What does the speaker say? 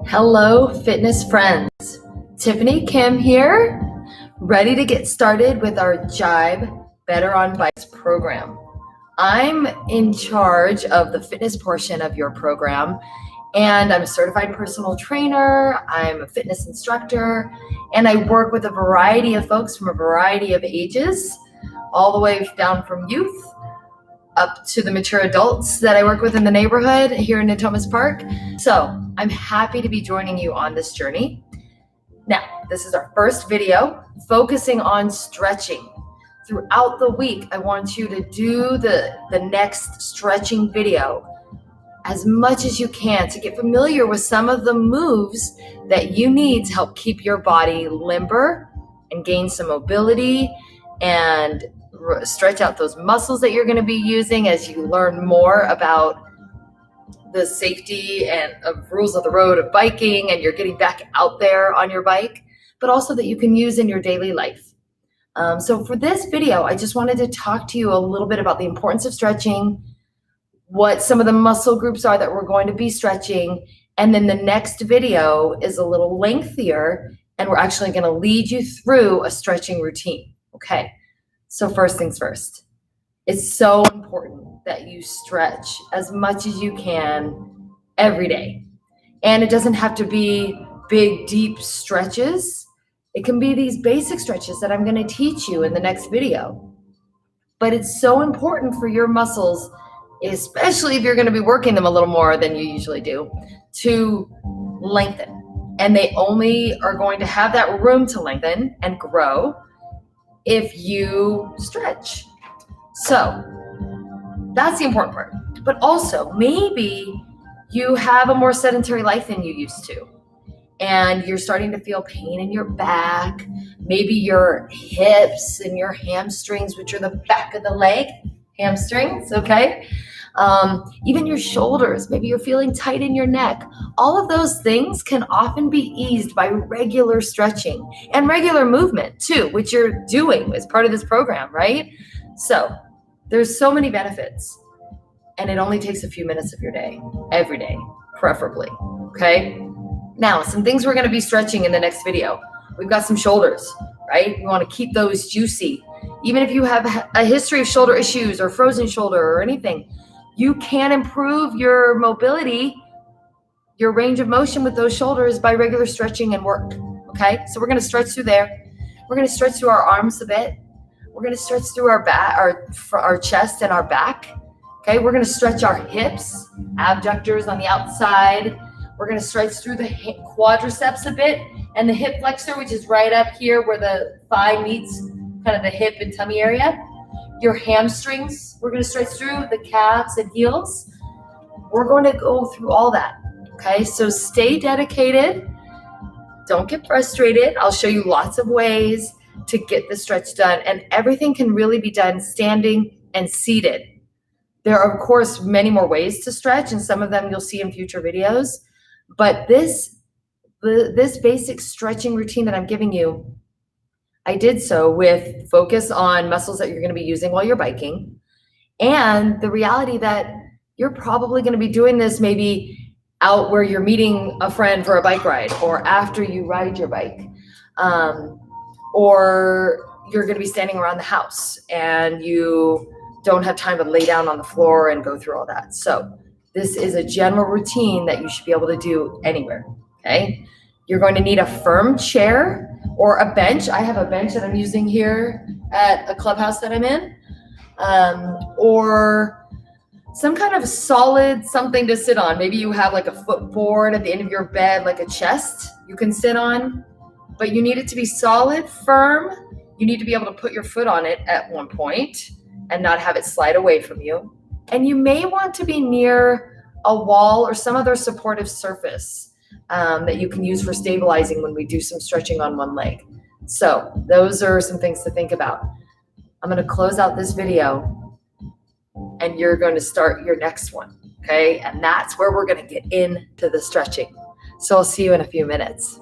Hello, fitness friends. Tiffany Kim here, ready to get started with our Jibe Better on Bikes program. I'm in charge of the fitness portion of your program, and I'm a certified personal trainer, I'm a fitness instructor, and I work with a variety of folks from a variety of ages, all the way down from youth up to the mature adults that I work with in the neighborhood here in Natomas Park. So I'm happy to be joining you on this journey. Now, this is our first video focusing on stretching. Throughout the week, I want you to do the next stretching video as much as you can to get familiar with some of the moves that you need to help keep your body limber and gain some mobility and stretch out those muscles that you're going to be using as you learn more about the safety and of rules of the road of biking, and you're getting back out there on your bike, but also that you can use in your daily life. So for this video, I just wanted to talk to you a little bit about the importance of stretching, what some of the muscle groups are that we're going to be stretching, and then the next video is a little lengthier, and we're actually going to lead you through a stretching routine. Okay. So first things first, it's so important that you stretch as much as you can every day. And it doesn't have to be big, deep stretches. It can be these basic stretches that I'm going to teach you in the next video. But it's so important for your muscles, especially if you're going to be working them a little more than you usually do, to lengthen. And they only are going to have that room to lengthen and grow if you stretch. So that's the important part. But also, maybe you have a more sedentary life than you used to, and you're starting to feel pain in your back, maybe your hips and your hamstrings, which are the back of the leg, hamstrings, okay? Even your shoulders, maybe you're feeling tight in your neck. All of those things can often be eased by regular stretching and regular movement too, which you're doing as part of this program, right? So there's so many benefits, and it only takes a few minutes of your day, every day, preferably, okay? Now, some things we're gonna be stretching in the next video. We've got some shoulders, right? We wanna keep those juicy. Even if you have a history of shoulder issues or frozen shoulder or anything, you can improve your mobility, your range of motion with those shoulders by regular stretching and work, okay? So we're gonna stretch through there. We're gonna stretch through our arms a bit. We're gonna stretch through our back, our chest and our back, okay? We're gonna stretch our hips, abductors on the outside. We're gonna stretch through the quadriceps a bit and the hip flexor, which is right up here where the thigh meets kind of the hip and tummy area. Your hamstrings, we're going to stretch through the calves and heels. We're going to go through all that, okay? So stay dedicated. Don't get frustrated. I'll show you lots of ways to get the stretch done, and everything can really be done standing and seated. There are, of course, many more ways to stretch, and some of them you'll see in future videos, but this basic stretching routine that I'm giving you, I did so with focus on muscles that you're going to be using while you're biking, and the reality that you're probably going to be doing this maybe out where you're meeting a friend for a bike ride, or after you ride your bike, or you're going to be standing around the house and you don't have time to lay down on the floor and go through all that. So this is a general routine that you should be able to do anywhere, okay? You're going to need a firm chair or a bench. I have a bench that I'm using here at a clubhouse that I'm in, or some kind of solid something to sit on. Maybe you have like a footboard at the end of your bed, like a chest you can sit on, but you need it to be solid, firm. You need to be able to put your foot on it at one point and not have it slide away from you. And you may want to be near a wall or some other supportive surface that you can use for stabilizing when we do some stretching on one leg. So those are some things to think about. I'm going to close out this video and you're going to start your next one, okay? And that's where we're going to get into the stretching. So I'll see you in a few minutes.